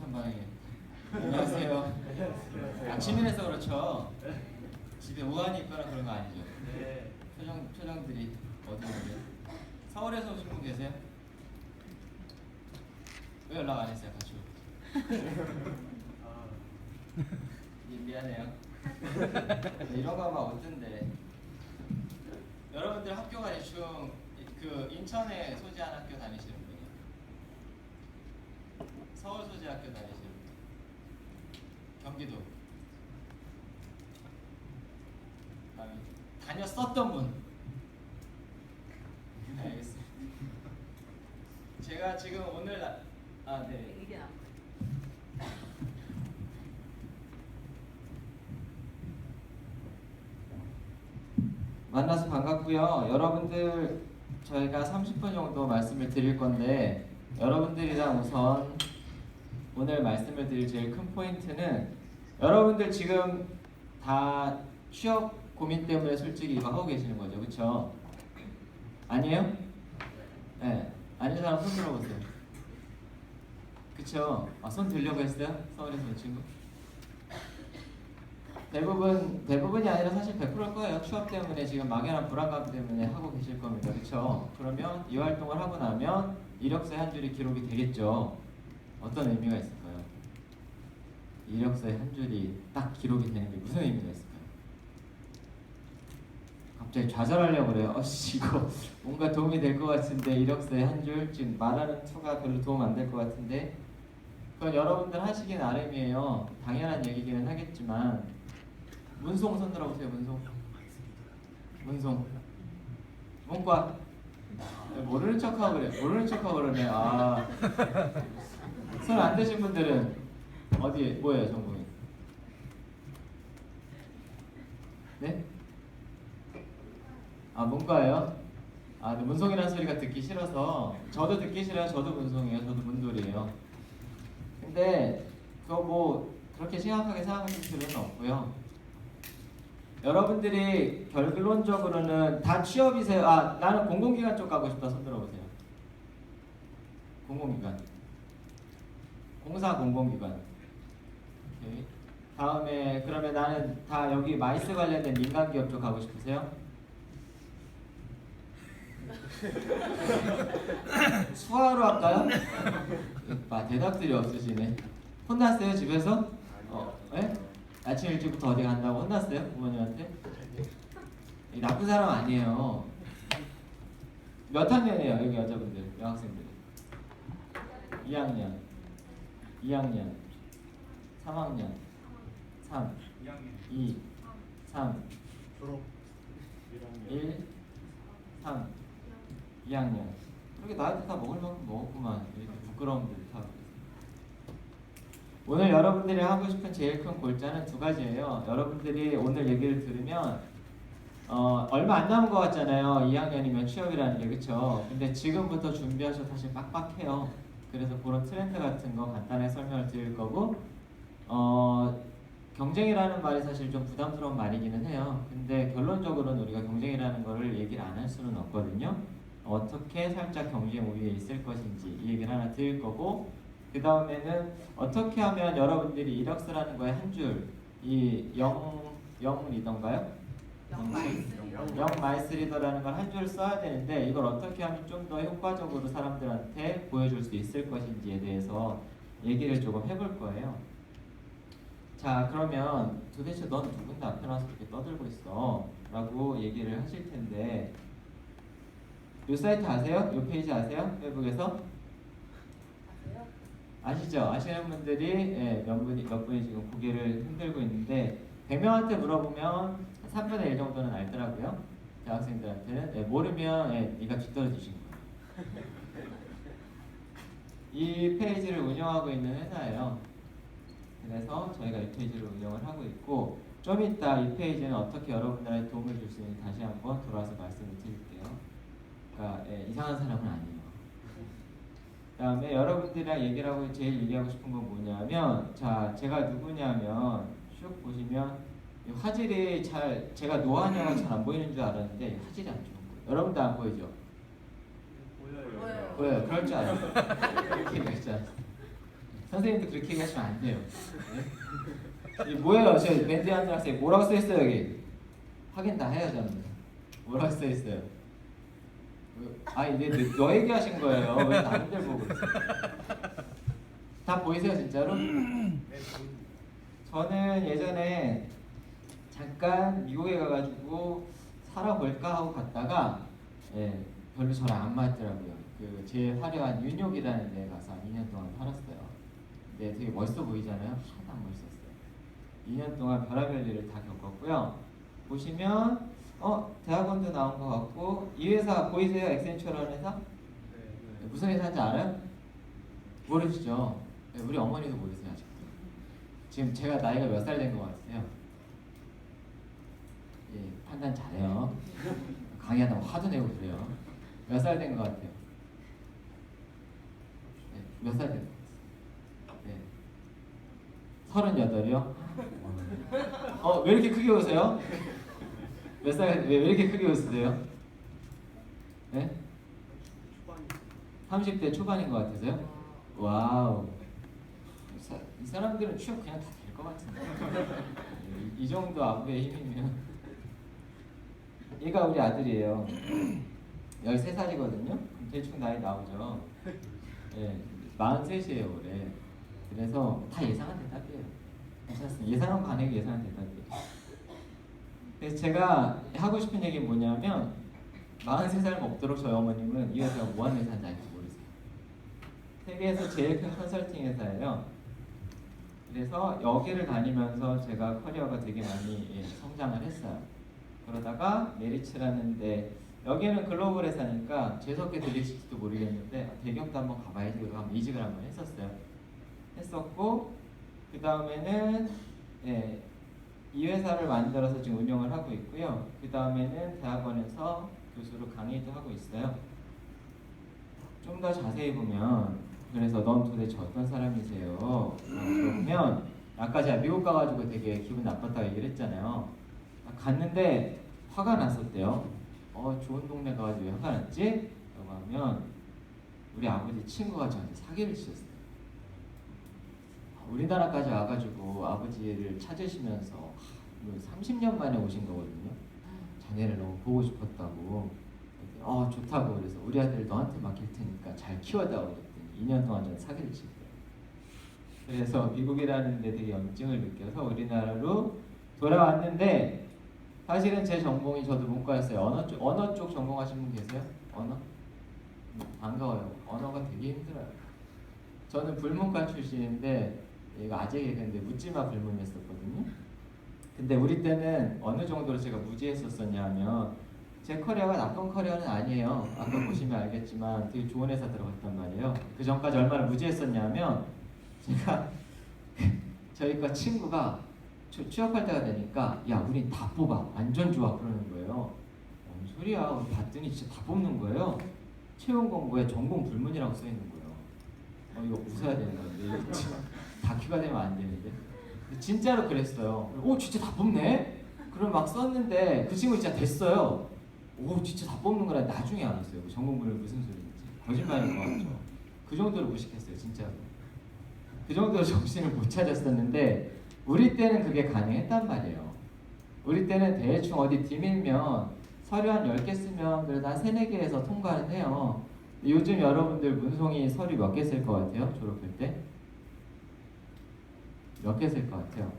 못한 반응이에요. 안녕하세요. 아침이라서 그렇죠. 집에 우환이 있거나 그런 거 아니죠? 네. 표정들이 어디 오세요? 서울에서 오신 분 계세요? 왜 연락 안 했어요? 같이 미안해요. 이런 거 하면 어쩐데? 여러분들 학교가 대충 그 인천에 소재한 학교 다니시는 분이요? 서울 소재 학교 다니시는 분? 경기도? 다녔었던 분? 네, 알겠습니다. 제가 지금 오늘 네. 이게 나. 만나서 반갑고요. 여러분들 저희가 30분 정도 말씀을 드릴 건데 여러분들이랑 우선 오늘 말씀을 드릴 제일 큰 포인트는 여러분들 지금 다 취업 고민 때문에 솔직히 이거 하고 계시는 거죠, 그렇죠? 아니에요? 네, 아닌 사람 손 들어보세요. 그쵸? 손 들려고 했어요? 서울에서 온 친구? 대부분이 아니라 사실 100%일 거예요. 취업 때문에 지금 막연한 불안감 때문에 하고 계실 겁니다. 그쵸? 그러면 이 활동을 하고 나면 이력서에 한 줄이 기록이 되겠죠. 어떤 의미가 있을까요? 이력서에 한 줄이 딱 기록이 되는 게 무슨 의미가 있을까요? 갑자기 좌절하려고 그래요. 이거 뭔가 도움이 될 것 같은데 이력서에 한 줄, 지금 말하는 투가 별로 도움 안 될 것 같은데 그건 여러분들 하시기 나름이에요. 당연한 얘기기는 하겠지만 문송 손 들어보세요. 문송 문과 모르는 척하고 그래. 모르는 척하고 그러네. 손 안 드신 분들은 어디 뭐예요 전공이? 네? 문과예요? 근데 문송이라는 소리가 듣기 싫어서 저도 듣기 싫어요. 저도 문송이에요. 저도 문돌이에요. 근데 그거 뭐 그렇게 심각하게 생각하실 필요는 없고요. 여러분들이 결론적으로는 다 취업이세요. 나는 공공기관 쪽 가고 싶다. 손 들어보세요. 공공기관. 공사 공공기관. 오케이. 다음에 그러면 나는 다 여기 마이스 관련된 민간기업 쪽 가고 싶으세요? 수화로 할까요? 대답들이 없으시네. 혼났어요 집에서? 네? 아침 일찍부터 어디 간다고 혼났어요? 부모님한테? 나쁜 사람 아니에요. 몇 학년이에요 여기 여자분들, 여학생들? 2학년 3학년 3 2 3 졸업 1 3 2학년. 그렇게 나이도 다 먹을 만큼 먹었구만. 이렇게 부끄러움들 다. 오늘 여러분들이 하고 싶은 제일 큰 골자는 두 가지예요. 여러분들이 오늘 얘기를 들으면 얼마 안 남은 것 같잖아요. 2학년이면 취업이라는 게, 그쵸? 근데 지금부터 준비하셔도 사실 빡빡해요. 그래서 그런 트렌드 같은 거 간단하게 설명을 드릴 거고, 경쟁이라는 말이 사실 좀 부담스러운 말이기는 해요. 근데 결론적으로는 우리가 경쟁이라는 거를 얘기를 안 할 수는 없거든요. 어떻게 살짝 경쟁 우위에 있을 것인지 이 얘기를 하나 드릴 거고, 그 다음에는 어떻게 하면 여러분들이 이력서라는 거에 한 줄, 이 영 리더인가요? 영 마이스 리더라는 걸 한 줄 써야 되는데 이걸 어떻게 하면 좀 더 효과적으로 사람들한테 보여줄 수 있을 것인지에 대해서 얘기를 조금 해볼 거예요. 자, 그러면 도대체 넌 누군데 앞에 나와서 그렇게 떠들고 있어? 라고 얘기를 하실 텐데, 이 사이트 아세요? 이 페이지 아세요? 페이북에서? 아시죠? 아시는 분들이 몇 분이 지금 고개를 흔들고 있는데 100명한테 물어보면 3분의 1 정도는 알더라고요. 대학생들한테는. 모르면 네가 뒤떨어지신 거예요. 이 페이지를 운영하고 있는 회사예요. 그래서 저희가 이 페이지를 운영을 하고 있고, 좀 이따 이 페이지는 어떻게 여러분들한테 도움을 줄 수 있는지 다시 한번 돌아와서 말씀을 드릴게요. 그러니까 이상한 사람은 아니에요. 그 다음에 여러분들이랑 제일 얘기하고 싶은 건 뭐냐면, 자, 제가 누구냐면 쭉 보시면 화질이 제가 노안이어서 잘 안 보이는 줄 알았는데 화질이 안 좋은 거예요. 여러분도 안 보이죠? 보여요. 그럴 줄 알았어요. 이렇게 될 줄 알았어요. 선생님도 그렇게 얘기하시면 안 돼요. 네? 이게 뭐예요? 저 밴드 하는 학생 뭐라고 써 있어요 여기? 확인 다 해요 저는. 뭐라고 써 있어요? 아니 너 얘기하신 거예요. 왜 남들 보고 있어요? 다 보이세요 진짜로? 저는 예전에 잠깐 미국에 가가지고 살아볼까 하고 갔다가 별로 저랑 안 맞더라고요. 그 제일 화려한 뉴욕이라는 데 가서 2년 동안 살았어요. 근데 되게 멋있어 보이잖아요. 하나도 안 멋있었어요. 2년 동안 별의별 일을 다 겪었고요. 보시면 대학원도 나온 것 같고 이 회사 보이세요? 액센처라는 회사? 네. 무슨 회사인지 알아요? 모르시죠? 네, 우리 어머니도 모르세요 아직도. 지금 제가 나이가 몇 살 된 것 같으세요? 예, 판단 잘해요. 강의하다가 화도 내고 그래요. 몇 살 된 것 같아요? 네, 몇 살 된 것 같아요? 네. 38이요? 왜 이렇게 크게 웃으세요? 몇 살, 왜 이렇게 크게 웃으세요? 네? 30대 초반인 것 같으세요? 와우. 이 사람들은 취업 그냥 다 될 것 같은데. 이 정도 아부의 힘이면. 얘가 우리 아들이에요. 13살이거든요. 대충 나이 나오죠. 예, 43이에요 올해. 그래서 다 예상한 대답이에요. 괜찮습니다. 예상한 반응이 예상한 대답이에요. 그래서 제가 하고 싶은 얘기는 뭐냐면 43살 먹도록 저희 어머님은 이 회사가 뭐하는 회사인지 알지 모르세요. 세계에서 제일 큰 컨설팅 회사예요. 그래서 여기를 다니면서 제가 커리어가 되게 많이 성장을 했어요. 그러다가 메리츠라는 데 여기는 글로벌 회사니까 재수없게 들리실지도 모르겠는데 대기업도 한번 가봐야지 그러고 한번 이직을 한번 했었고 그 다음에는 이 회사를 만들어서 지금 운영을 하고 있고요. 그 다음에는 대학원에서 교수로 강의도 하고 있어요. 좀 더 자세히 보면 그래서 넌 도대체 어떤 사람이세요? 그러면 아까 제가 미국 가가지고 되게 기분 나빴다고 얘기를 했잖아요. 갔는데 화가 났었대요. 좋은 동네 가가지고 왜 화가 났지? 라고 하면 우리 아버지 친구가 저한테 사기를 치셨어요. 우리나라까지 와가지고 아버지를 찾으시면서 30년 만에 오신 거거든요. 자네를 너무 보고 싶었다고. 좋다고. 그래서 우리 아들 너한테 맡길 테니까 잘 키워다오 그랬더니 2년 동안 전 사기를 치고요. 그래서 미국이라는 데 되게 염증을 느껴서 우리나라로 돌아왔는데 사실은 제 전공이 저도 문과였어요. 언어 쪽 전공하신 분 계세요? 언어? 반가워요. 언어가 되게 힘들어요. 저는 불문과 출신인데 이거 아재 개그인데 묻지마 불문이었었거든요. 근데 우리 때는 어느 정도로 제가 무지했었었냐면 제 커리어가 나쁜 커리어는 아니에요. 아까 보시면 알겠지만 되게 좋은 회사 들어갔단 말이에요. 그 전까지 얼마나 무지했었냐면 제가 저희 과 친구가 취업할 때가 되니까 야 우린 다 뽑아 완전 좋아 그러는 거예요. 뭔 소리야. 봤더니 진짜 다 뽑는 거예요. 채용 공고에 전공 불문이라고 써 있는 거예요. 이거 웃어야 되는 건데 이거 지금 다큐가 되면 안 되는데 진짜로 그랬어요. 진짜 다 뽑네? 그럼 막 썼는데 그 친구 진짜 됐어요. 진짜 다 뽑는 거라 나중에 알았어요. 전공 불문 무슨 소리인지. 거짓말인 거 같죠. 그 정도로 무식했어요 진짜로. 그 정도로 정신을 못 차렸었는데 우리 때는 그게 가능했단 말이에요. 우리 때는 대충 어디 디밀면 서류 한 10개 쓰면 그래도 한 3, 4개에서 통과는 해요. 요즘 여러분들 문송이 서류 몇 개 쓸 것 같아요? 졸업할 때? 몇 개 쓸 것 같아요?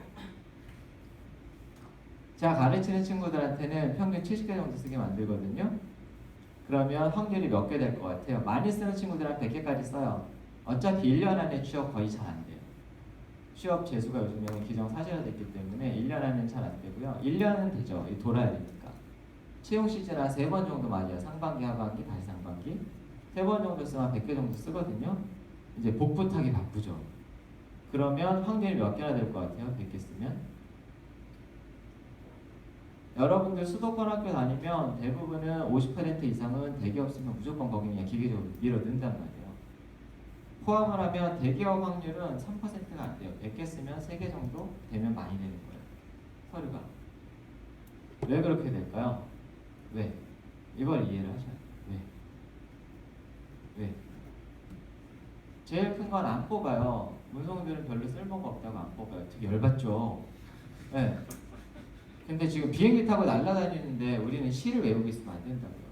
제가 가르치는 친구들한테는 평균 70개 정도 쓰게 만들거든요. 그러면 확률이 몇 개 될 것 같아요? 많이 쓰는 친구들은 100개까지 써요. 어차피 1년 안에 취업 거의 잘 안 돼요. 취업 재수가 요즘에는 기정사실화됐기 때문에 1년 안에는 잘 안 되고요. 1년은 되죠. 돌아야 되니까. 채용 시즌 한 3번 정도 많이 해요. 상반기, 하반기, 다시 상반기. 3번 정도 쓰면 100개 정도 쓰거든요. 이제 복부 타기 바쁘죠. 그러면 확률이 몇 개나 될 것 같아요? 100개 쓰면? 여러분들 수도권 학교 다니면 대부분은 50% 이상은 대기업 쓰면 무조건 거기 그냥 기계적으로 밀어 넣는단 말이에요. 포함을 하면 대기업 확률은 3%가 안 돼요. 100개 쓰면 3개 정도 되면 많이 되는 거예요. 서류가. 왜 그렇게 될까요? 왜? 이걸 이해를 하셔야 돼요. 왜? 제일 큰 건 안 뽑아요. 문성들은 별로 쓸모가 없다고 안 뽑아요. 되게 열받죠. 네. 근데 지금 비행기 타고 날아다니는데 우리는 시를 외우고 있으면 안 된다고요.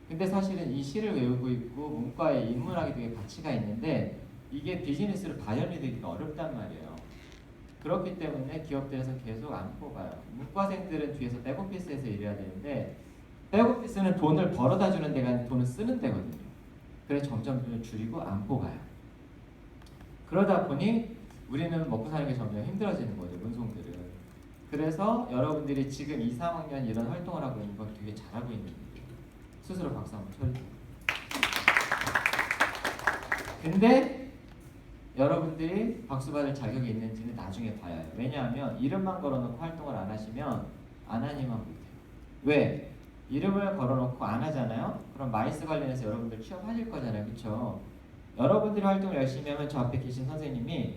근데 사실은 이 시를 외우고 있고 문과에 인문학이 되게 가치가 있는데 이게 비즈니스로 발현이 되기가 어렵단 말이에요. 그렇기 때문에 기업들에서 계속 안 뽑아요. 문과생들은 뒤에서 백오피스에서 일해야 되는데 백오피스는 돈을 벌어다 주는 데가 아니라 돈을 쓰는 데거든요. 그래서 점점 줄이고 안 뽑아요. 그러다 보니 우리는 먹고 사는 게 점점 힘들어지는 거죠, 문송들은. 그래서 여러분들이 지금 2, 3학년 이런 활동을 하고 있는 건 되게 잘하고 있는 거예요. 스스로 박수 한번 쳐주세요. 근데 여러분들이 박수 받을 자격이 있는지는 나중에 봐야 해요. 왜냐하면 이름만 걸어놓고 활동을 안 하시면 안 하니만 못해요. 왜? 이름을 걸어놓고 안 하잖아요? 그럼 마이스 관련해서 여러분들 취업하실 거잖아요. 그쵸? 여러분들이 활동을 열심히 하면 저 앞에 계신 선생님이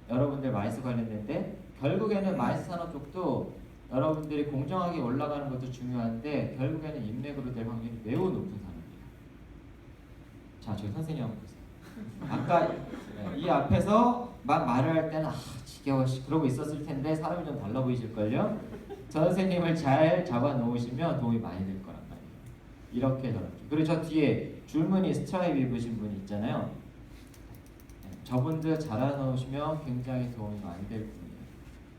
여러분들 마이스 관련된데 결국에는 마이스 산업 쪽도 여러분들이 공정하게 올라가는 것도 중요한데 결국에는 인맥으로 될 확률이 매우 높은 산업이에요. 자, 저희 선생님 한번 보세요. 아까 이 앞에서 막 말을 할 때는 지겨워 그러고 있었을 텐데 사람이 좀 달라 보이실걸요? 저 선생님을 잘 잡아 놓으시면 도움이 많이 될 거란 말이에요. 이렇게 저렇게. 그리고 저 뒤에 줄무늬 스트라이프 입으신 분이 있잖아요. 저분들 잘 알아놓으시면 굉장히 도움이 많이 될 분이에요.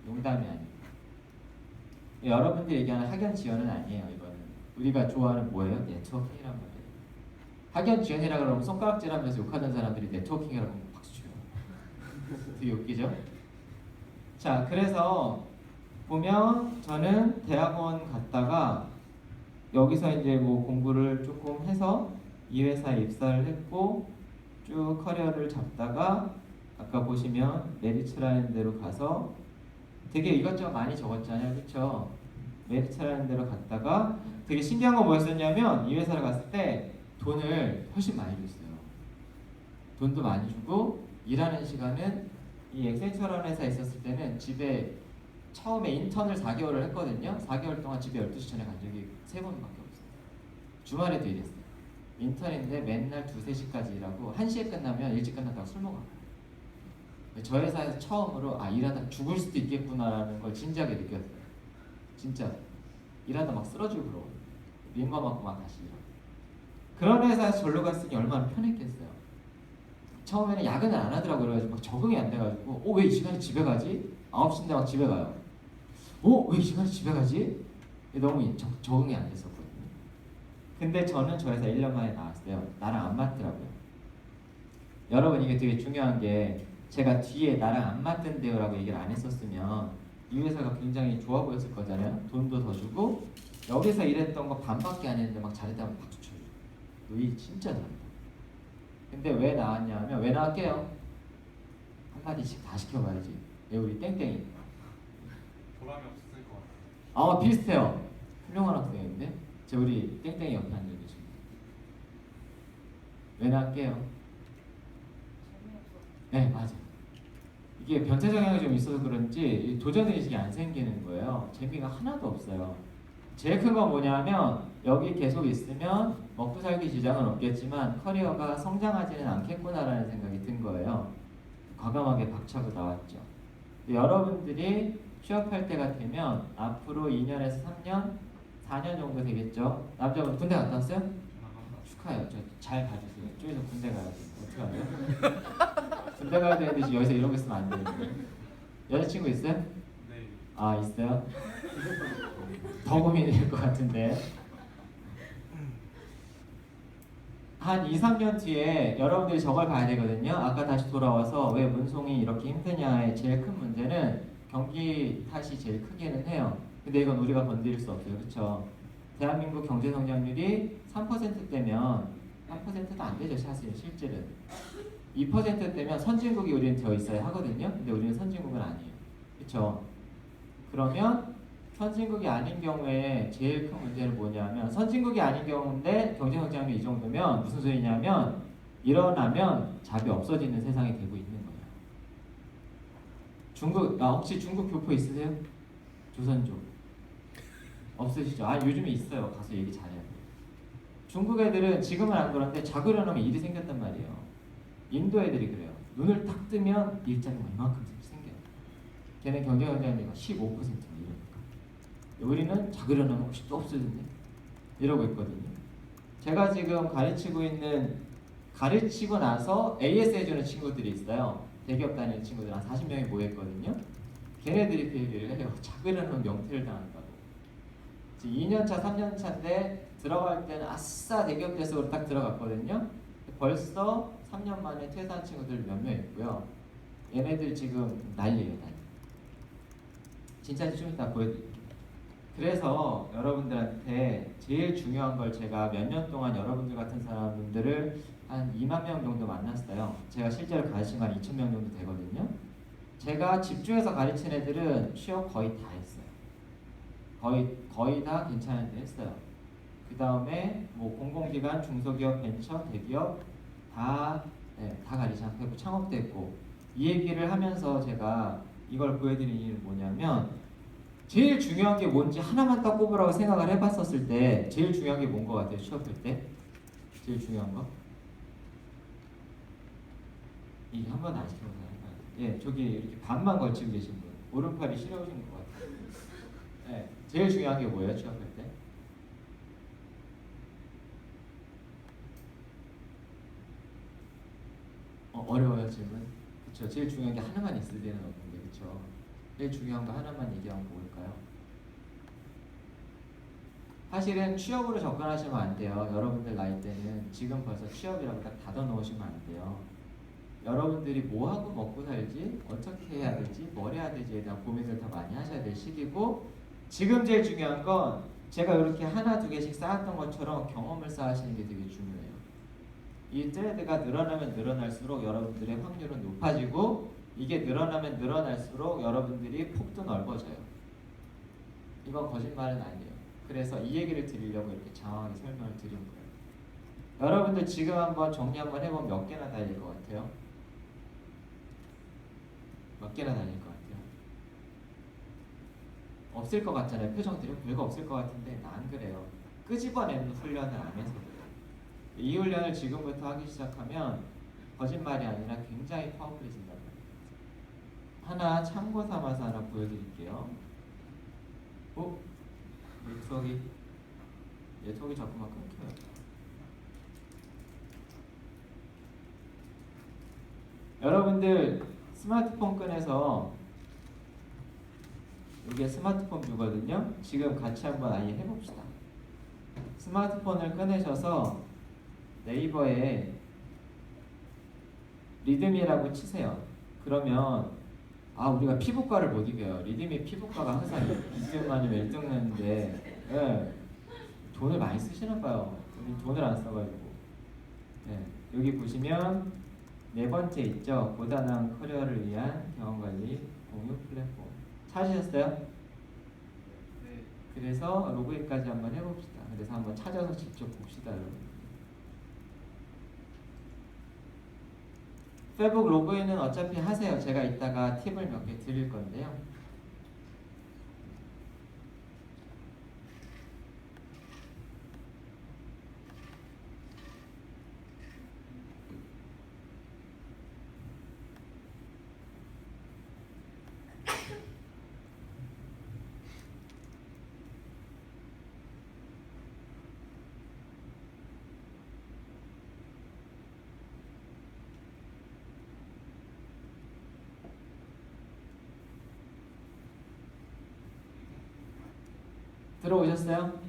농담이 아니고. 여러분들이 얘기하는 학연 지연은 아니에요. 이거는 우리가 좋아하는 뭐예요? 네트워킹이란 말이에요. 학연 지연이라 그러면 손가락질하면서 욕하는 사람들이 네트워킹이라고 하면 박수 쳐요. 되게 웃기죠? 자, 그래서 보면 저는 대학원 갔다가 여기서 이제 뭐 공부를 조금 해서 이 회사에 입사를 했고 쭉 커리어를 잡다가 아까 보시면 메리츠라는 데로 가서 되게 이것저것 많이 적었잖아요. 그쵸? 메리츠라는 데로 갔다가 되게 신기한 건 뭐였었냐면 이 회사를 갔을 때 돈을 훨씬 많이 줬어요. 돈도 많이 주고 일하는 시간은 이 엑센처라는 회사에 있었을 때는 집에 처음에 인턴을 4개월을 했거든요. 4개월 동안 집에 12시 전에 간 적이 3번밖에 없어요. 주말에도 일했어요. 인턴인데 맨날 2, 3시까지 일하고 1시에 끝나면 일찍 끝났다고 술 먹어요. 저 회사에서 처음으로 일하다 죽을 수도 있겠구나라는 걸 진지하게 느꼈어요. 진짜 일하다 막 쓰러지고 그러고 민마 맞고 막 다시 일하고. 그런 회사에서 절로 갔으니 얼마나 편했겠어요. 처음에는 야근을 안 하더라고요. 그래가지고 막 적응이 안 돼가지고 왜 이 시간에 집에 가지? 9시인데 막 집에 가요. 왜 이 시간에 집에 가지? 너무 적응이 안 됐었거든요. 근데 저는 저 회사 1년 만에 나왔어요. 나랑 안 맞더라고요. 여러분 이게 되게 중요한 게 제가 뒤에 나랑 안 맞던데요 라고 얘기를 안 했었으면 이 회사가 굉장히 좋아 보였을 거잖아요. 돈도 더 주고 여기서 일했던 거 반밖에 안 했는데 막 잘했다면 박수 쳐요. 너희 진짜 잘한다. 근데 왜 나왔냐면 왜 나왔게요? 한마디씩 다 시켜봐야지. 왜 우리 땡땡이 보람이 없을 것 같아요. 비슷해요. 훌륭한 학생인데 저 우리 땡땡이 옆에 앉아 계십니다. 왜 나왔게요? 네, 맞아요. 이게 변태 성향이 좀 있어서 그런지 도전 의식이 안 생기는 거예요. 재미가 하나도 없어요. 제일 큰 건 뭐냐면 여기 계속 있으면 먹고 살기 지장은 없겠지만 커리어가 성장하지는 않겠구나라는 생각이 든 거예요. 과감하게 박차고 나왔죠. 여러분들이 취업할 때가 되면 앞으로 2년에서 3년, 4년 정도 되겠죠. 남자분 군대 갔다 왔어요? 축하해요. 저 잘 가주세요. 저기서 군대 가야 돼. 어떡하죠? 군대 가야 되는데 지금 여기서 이러고 있으면 안 되는데. 여자친구 있어요? 네. 있어요? 더 고민이 될 것 같은데. 한 2, 3년 뒤에 여러분들이 저걸 봐야 되거든요. 아까 다시 돌아와서 왜 문송이 이렇게 힘드냐의 제일 큰 문제는 경기 탓이 제일 크기는 해요. 근데 이건 우리가 건드릴 수 없어요. 그렇죠? 대한민국 경제 성장률이 3%대면 3%도 안 되죠. 사실 실질은 2%대면 선진국이 우리는 되어 있어야 하거든요. 근데 우리는 선진국은 아니에요. 그렇죠? 그러면 선진국이 아닌 경우에 제일 큰 문제는 뭐냐면 선진국이 아닌 경우인데 경제 성장률이 이 정도면 무슨 소리냐면 일어나면 잡이 없어지는 세상이 되고 있는 거예요. 중국 혹시 중국 교포 있으세요? 조선족 없으시죠? 요즘에 있어요. 가서 얘기 잘해요. 중국 애들은 지금은 안 그런데 자고 일어나면 일이 생겼단 말이에요. 인도 애들이 그래요. 눈을 딱 뜨면 일자리가 이만큼 생겨요. 걔네 경쟁자니까 15%가 이러니까. 우리는 작으려면 혹시 또 없어졌네 이러고 있거든요. 제가 지금 가르치고 나서 AS 해주는 친구들이 있어요. 대기업 다니는 친구들 한 40명이 모여있거든요. 걔네들이 그 얘기를 해요. 작으려면 명퇴를 당한다고. 지금 2년차, 3년차인데 들어갈 때는 아싸 대기업 대속으로 딱 들어갔거든요. 벌써 3년 만에 퇴사한 친구들 몇 명 있고요. 얘네들 지금 난리예요, 난리. 진짜 좀 이따 보여드릴게요. 그래서 여러분들한테 제일 중요한 걸 제가 몇 년 동안 여러분들 같은 사람들을 한 2만 명 정도 만났어요. 제가 실제로 가르친 건 2천 명 정도 되거든요. 제가 집중해서 가르친 애들은 취업 거의 다 했어요. 거의 다 괜찮은데 했어요. 그 다음에 뭐 공공기관, 중소기업, 벤처, 대기업 다 가르치 않고 창업도 했고, 이 얘기를 하면서 제가 이걸 보여드리는 이유는 뭐냐면, 제일 중요한 게 뭔지 하나만 딱 꼽으라고 생각을 해봤었을 때 제일 중요한 게 뭔 것 같아요? 취업할 때 제일 중요한 거? 이게 한 번 안 시켜보세요. 예, 저기 이렇게 반만 걸치고 계신 분, 오른팔이 시려우신 것 같아요. 예, 제일 중요한 게 뭐예요? 취업할 때? 어려워요 질문? 그렇죠. 제일 중요한 게 하나만 있을 때는 없는데, 그렇죠. 제일 중요한 거 하나만 얘기하면 뭘까요? 사실은 취업으로 접근하시면 안 돼요. 여러분들 나이 때는 지금 벌써 취업이라고 딱 닫아 놓으시면 안 돼요. 여러분들이 뭐 하고 먹고 살지, 어떻게 해야 되지, 뭘 해야 되지에 대한 고민을 더 많이 하셔야 될 시기고, 지금 제일 중요한 건 제가 이렇게 하나 두 개씩 쌓았던 것처럼 경험을 쌓으시는 게 되게 중요해요. 이 트레드가 늘어나면 늘어날수록 여러분들의 확률은 높아지고, 이게 늘어나면 늘어날수록 여러분들이 폭도 넓어져요. 이건 거짓말은 아니에요. 그래서 이 얘기를 드리려고 이렇게 장황하게 설명을 드린 거예요. 여러분들 지금 한번 정리 한번 해보면 몇 개나 달릴 것 같아요? 몇 개나 달릴 것 같아요? 없을 것 같잖아요. 표정들이 별거 없을 것 같은데 난 그래요. 끄집어내는 훈련을 안 해서 그래요. 이 훈련을 지금부터 하기 시작하면 거짓말이 아니라 굉장히 파워풀해진단 말이에요. 하나 참고 삼아서 하나 보여드릴게요. 네트워크 자꾸만 끊겨요. 여러분들 스마트폰 꺼내서, 이게 스마트폰 뷰거든요. 지금 같이 한번 아예 해봅시다. 스마트폰을 꺼내셔서 네이버에 리듬이라고 치세요. 그러면 우리가 피부과를 못 이겨요. 리듬이 피부과가 항상 2등 아니면 1등 했는데, 예, 돈을 많이 쓰시나 봐요. 우리 돈을 안 써가지고. 예, 여기 보시면 네 번째 있죠. 고단한 커리어를 위한 경험관리 공유 플랫폼. 찾으셨어요? 네. 그래서 로그인까지 한번 해봅시다. 그래서 한번 찾아서 직접 봅시다, 여러분. 페북 로그인은 어차피 하세요. 제가 이따가 팁을 몇 개 드릴 건데요. 들어오셨어요?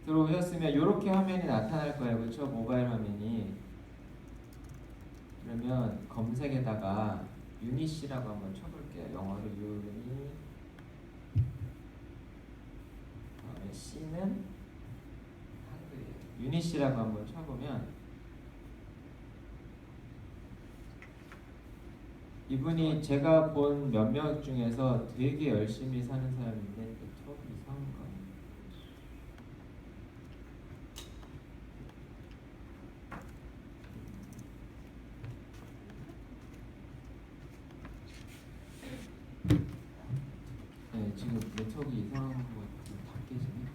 들어오셨으면 이렇게 화면이 나타날 거예요. 그렇죠? 모바일 화면이. 그러면 검색에다가 유니씨라고 한번 쳐볼게요. 영어로 유니, C는 한글이에요. 유니씨라고 한번 쳐보면 이분이 제가 본 몇몇 중에서 되게 열심히 사는 사람인데 네트워크 이상한 거 아니에요? 네, 지금 네트워크 이상한 거 다 깨지네.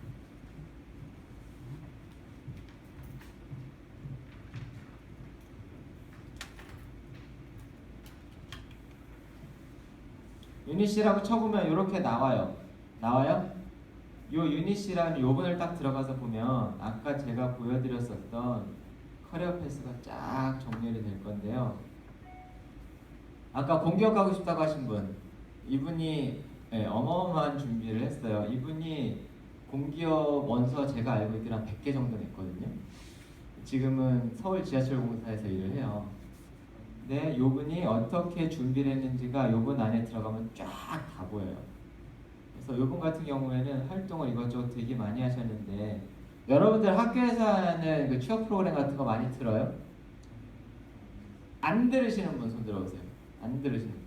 유닛이라고 쳐보면 이렇게 나와요. 나와요? 요 유닛이라는 요번을 딱 들어가서 보면 아까 제가 보여드렸었던 커리어 패스가 쫙 정렬이 될 건데요. 아까 공격하고 싶다고 하신 분, 이분이 어마어마한 준비를 했어요. 이분이 공기업 원서 제가 알고 있기로 한 100개 정도 냈거든요. 지금은 서울 지하철공사에서 일을 해요. 근데 요분이 어떻게 준비를 했는지가 요분 안에 들어가면 쫙 다 보여요. 그래서 요분 같은 경우에는 활동을 이것저것 되게 많이 하셨는데, 여러분들 학교에서 하는 그 취업 프로그램 같은 거 많이 들어요? 안 들으시는 분 손 들어보세요. 안 들으시는 분.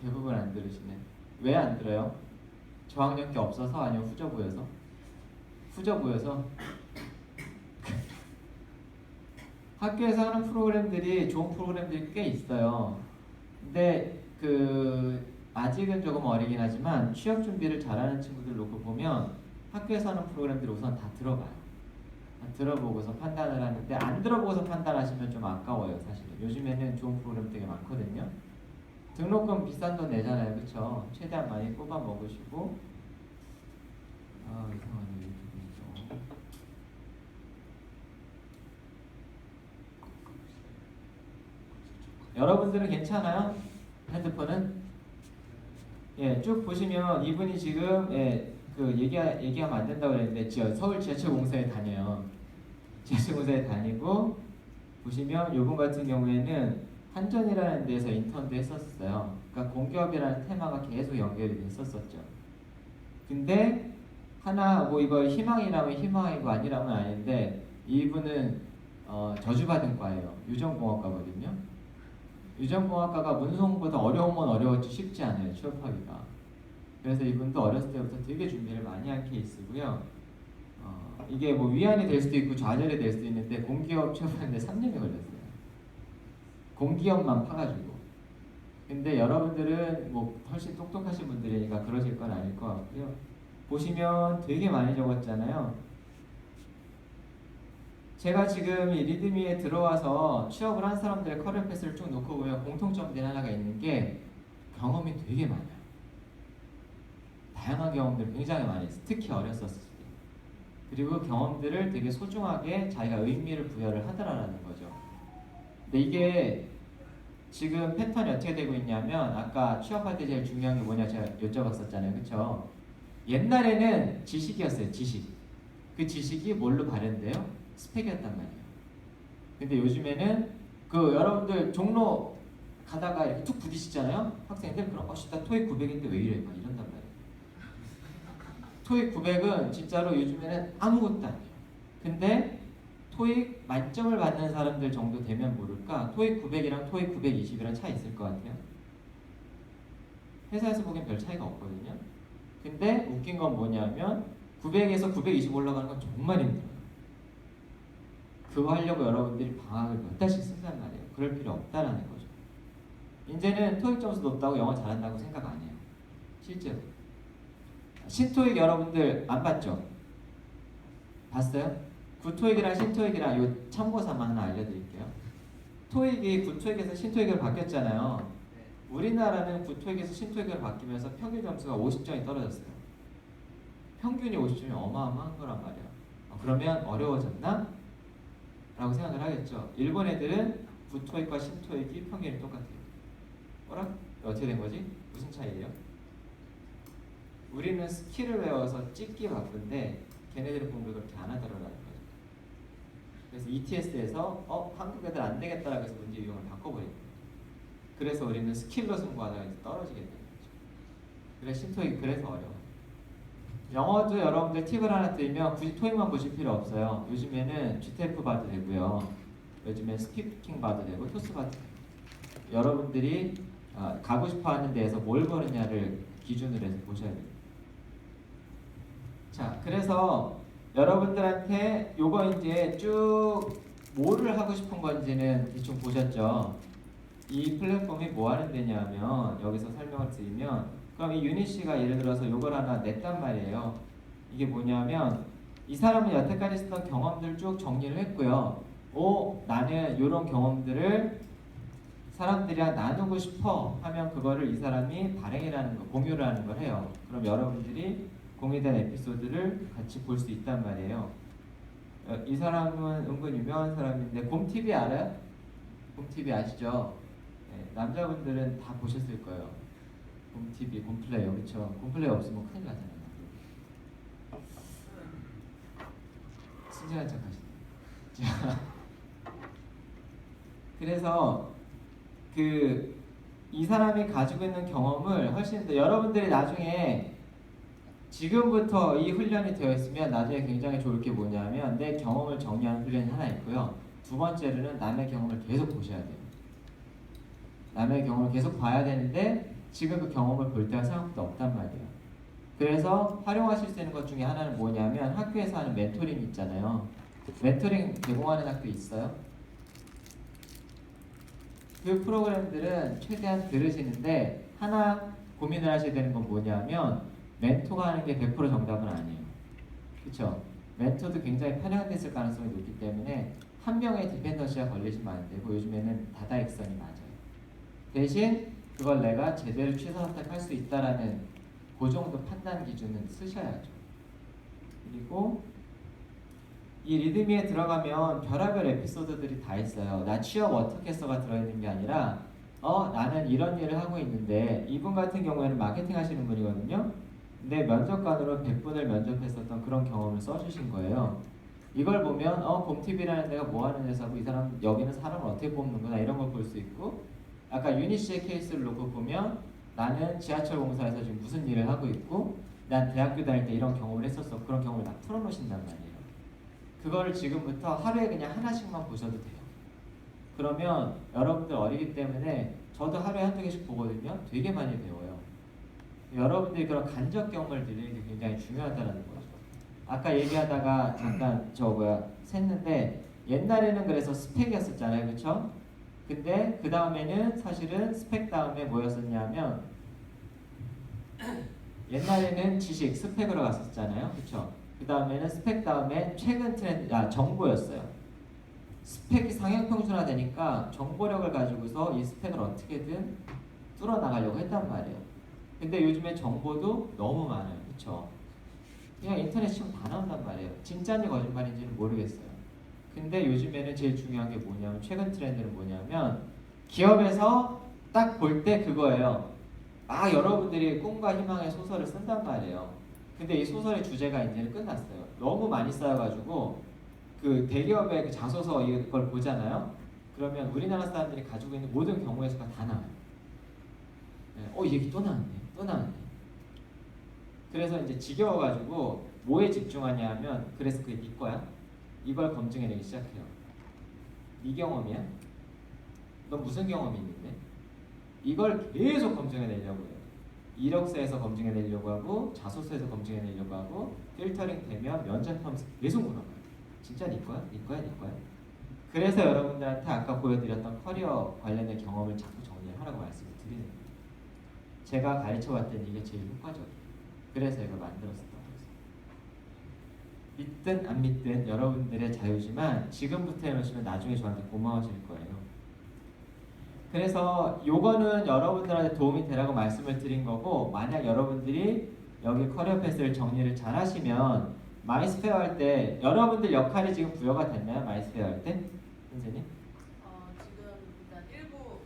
대부분 안 들으시네. 왜 안 들어요? 저학력이 없어서 아니면 후져 보여서? 후져 보여서? 학교에서 하는 프로그램들이 좋은 프로그램들이 꽤 있어요. 근데 아직은 조금 어리긴 하지만 취업 준비를 잘하는 친구들 놓고 보면 학교에서 하는 프로그램들을 우선 다 들어봐요. 다 들어보고서 판단을 하는데, 안 들어보고서 판단하시면 좀 아까워요, 사실은. 요즘에는 좋은 프로그램 되게 많거든요. 등록금 비싼 돈 내잖아요, 그쵸? 최대한 많이 뽑아 먹으시고. 이상하네, 유튜브죠. 여러분들은 괜찮아요? 핸드폰은? 예, 쭉 보시면 이분이 지금 얘기하면 안 된다고 그랬는데 서울 지하철공사에 다녀요. 지하철공사에 다니고, 보시면 요분 같은 경우에는 한전이라는 데서 인턴도 했었어요. 그러니까 공기업이라는 테마가 계속 연결이 됐었었죠. 근데 하나 이거 희망이라면 희망이고 아니라면 아닌데, 이분은 저주받은 과예요. 유전공학과거든요. 유전공학과가 문송보다 어려우면 어려웠지 쉽지 않아요, 취업하기가. 그래서 이분도 어렸을 때부터 되게 준비를 많이 한 케이스고요. 이게 위안이 될 수도 있고 좌절이 될 수도 있는데, 공기업 취업하는데 3년이 걸렸어요. 공기업만 파가지고. 근데 여러분들은 훨씬 똑똑하신 분들이니까 그러실 건 아닐 것 같고요. 보시면 되게 많이 적었잖아요. 제가 지금 이 리드미에 들어와서 취업을 한 사람들의 커리어 패스를 쭉 놓고 보면 공통점들이 하나가 있는 게 경험이 되게 많아요. 다양한 경험들 굉장히 많이 했어요. 특히 어렸었을 때. 그리고 경험들을 되게 소중하게 자기가 의미를 부여를 하더라라는 거죠. 근데 이게 지금 패턴이 어떻게 되고 있냐면, 아까 취업할 때 제일 중요한 게 뭐냐 제가 여쭤봤었잖아요, 그쵸? 옛날에는 지식이었어요, 지식. 그 지식이 뭘로 발현돼요? 스펙이었단 말이에요. 근데 요즘에는 여러분들 종로 가다가 이렇게 툭 부딪히잖아요, 학생들. 그럼 나 토익 900인데 왜 이래? 막 이런단 말이에요. 토익 900은 진짜로 요즘에는 아무것도 아니에요. 근데 토익 만점을 받는 사람들 정도 되면 모를까, 토익 900이랑 토익 920이랑 차이 있을 것 같아요. 회사에서 보기엔 별 차이가 없거든요. 근데 웃긴 건 뭐냐면 900에서 920 올라가는 건 정말 힘들어요. 그거 하려고 여러분들이 방학을 몇 달씩 쓴단 말이에요. 그럴 필요 없다라는 거죠. 이제는 토익 점수 높다고 영어 잘한다고 생각 안 해요, 실제로. 신토익 여러분들 안 봤죠? 봤어요? 구토익이랑 신토익이랑 요 참고사만 하나 알려드릴게요. 토익이 구토익에서 신토익으로 바뀌었잖아요. 우리나라는 구토익에서 신토익으로 바뀌면서 평균 점수가 50점이 떨어졌어요. 평균이 50점이 어마어마한 거란 말이에요. 그러면 어려워졌나? 라고 생각을 하겠죠. 일본 애들은 구토익과 신토익이 평균이 똑같아요. 뭐라? 어떻게 된 거지? 무슨 차이예요? 우리는 스킬을 외워서 찍기 바쁜데 걔네들은 공부를 그렇게 안 하더라라는 거죠. 그래서 ETS에서 한국 애들 안 되겠다라고 해서 문제 유형을 바꿔버린 거예요. 그래서 우리는 스킬로 승부하다가 이제 떨어지게 되는 거죠. 그래서 신토익 그래서 어려워요. 영어도 여러분들 팁을 하나 드리면 굳이 토익만 보실 필요 없어요. 요즘에는 GTF 봐도 되고요. 요즘엔 스피킹 봐도 되고 토스 봐도 돼요. 여러분들이 가고 싶어하는 데에서 뭘 버느냐를 기준으로 해서 보셔야 돼요. 자, 그래서 여러분들한테 요거 이제 쭉 뭐를 하고 싶은 건지는 대충 보셨죠? 이 플랫폼이 뭐 하는 데냐면, 여기서 설명을 드리면, 그럼 이 유닛 씨가 예를 들어서 요걸 하나 냈단 말이에요. 이게 뭐냐면, 이 사람은 여태까지 쓰던 경험들 쭉 정리를 했고요. 나는 요런 경험들을 사람들이랑 나누고 싶어 하면 그거를 이 사람이 발행이라는 거, 공유를 하는 걸 해요. 그럼 여러분들이 공유된 에피소드를 같이 볼 수 있단 말이에요. 이 사람은 은근 유명한 사람인데 곰TV 알아요? 곰TV 아시죠? 네, 남자분들은 다 보셨을 거예요. 곰TV, 곰플레이어, 그렇죠? 곰플레이어 없으면 큰일 나잖아요. 친절한 척 하시네. 그래서 이 사람이 가지고 있는 경험을 훨씬 더 여러분들이 나중에 지금부터 이 훈련이 되어 있으면 나중에 굉장히 좋을 게 뭐냐면 내 경험을 정리하는 훈련이 하나 있고요. 두 번째로는 남의 경험을 계속 보셔야 돼요. 남의 경험을 계속 봐야 되는데 지금 그 경험을 볼 때가 생각보다 없단 말이에요. 그래서 활용하실 수 있는 것 중에 하나는 뭐냐면 학교에서 하는 멘토링 있잖아요. 멘토링 제공하는 학교 있어요? 그 프로그램들은 최대한 들으시는데 하나 고민을 하셔야 되는 건 뭐냐면 멘토가 하는 게 100% 정답은 아니에요. 그렇죠? 멘토도 굉장히 편향됐을 가능성이 높기 때문에 한 명의 디펜던시가 걸리시면 안 되고 요즘에는 다다익선이 맞아요. 대신 그걸 내가 제대로 취사 선택할 수 있다라는 그 정도 판단 기준은 쓰셔야죠. 그리고 이 리드미에 들어가면 별의별 에피소드들이 다 있어요. 나 취업 어떻게 해서가 들어있는 게 아니라 나는 이런 일을 하고 있는데 이분 같은 경우에는 마케팅 하시는 분이거든요. 근데 면접관으로 100분을 면접했었던 그런 경험을 써주신 거예요. 이걸 보면 곰TV라는 데가 뭐 하는 회사고 이 사람 여기는 사람을 어떻게 뽑는구나 이런 걸 볼 수 있고 아까 유니씨의 케이스를 놓고 보면 나는 지하철 공사에서 지금 무슨 일을 하고 있고 난 대학교 다닐 때 이런 경험을 했었어. 그런 경험을 다 풀어놓으신단 말이에요. 그거를 지금부터 하루에 그냥 하나씩만 보셔도 돼요. 그러면 여러분들 어리기 때문에 저도 하루에 한두 개씩 보거든요. 되게 많이 배워요. 여러분들이 그런 간접 경험을 들리는 게 굉장히 중요하다는 거죠. 아까 얘기하다가 잠깐 샜는데 옛날에는 그래서 스펙이었었잖아요. 그쵸? 근데 그 다음에는 사실은 스펙 다음에 뭐였었냐면 옛날에는 지식, 스펙으로 갔었잖아요. 그쵸? 그 다음에는 스펙 다음에 최근 트렌드, 정보였어요. 스펙이 상향평준화 되니까 정보력을 가지고서 이 스펙을 어떻게든 뚫어나가려고 했단 말이에요. 근데 요즘에 정보도 너무 많아요. 그쵸? 그냥 인터넷 치면 다 나온단 말이에요. 진짜인지 거짓말인지는 모르겠어요. 근데 요즘에는 제일 중요한 게 뭐냐면 최근 트렌드는 뭐냐면 기업에서 딱 볼 때 그거예요. 여러분들이 꿈과 희망의 소설을 쓴단 말이에요. 근데 이 소설의 주제가 이제는 끝났어요. 너무 많이 쌓여가지고 그 대기업의 그 자소서 이걸 보잖아요. 그러면 우리나라 사람들이 가지고 있는 모든 경우의 수가 다 나와요. 이 얘기 또 나왔네. 또 나왔네. 그래서 이제 지겨워가지고 뭐에 집중하냐 하면 그래서 그게 네 거야? 이걸 검증해내기 시작해요. 네 경험이야? 넌 무슨 경험이 있는데? 이걸 계속 검증해내려고 해요. 이력서에서 검증해내려고 하고 자소서에서 검증해내려고 하고 필터링 되면 면접하면서 계속 물어봐요. 진짜 네 거야? 네 거야? 네 거야? 그래서 여러분들한테 아까 보여드렸던 커리어 관련된 경험을 자꾸 정리하라고 말씀을 드리는 거예요. 제가 가르쳐봤더니 이게 제일 효과적이에요. 그래서 이걸 만들었었던 거예요. 믿든 안 믿든 여러분들의 자유지만 지금부터 해놓으시면 나중에 저한테 고마워질 거예요. 그래서 요거는 여러분들한테 도움이 되라고 말씀을 드린 거고 만약 여러분들이 여기 커리어 패스를 정리를 잘 하시면 마이스페어 할 때 여러분들 역할이 지금 부여가 됐나요? 마이스페어 할 때? 선생님? 지금 일단 일부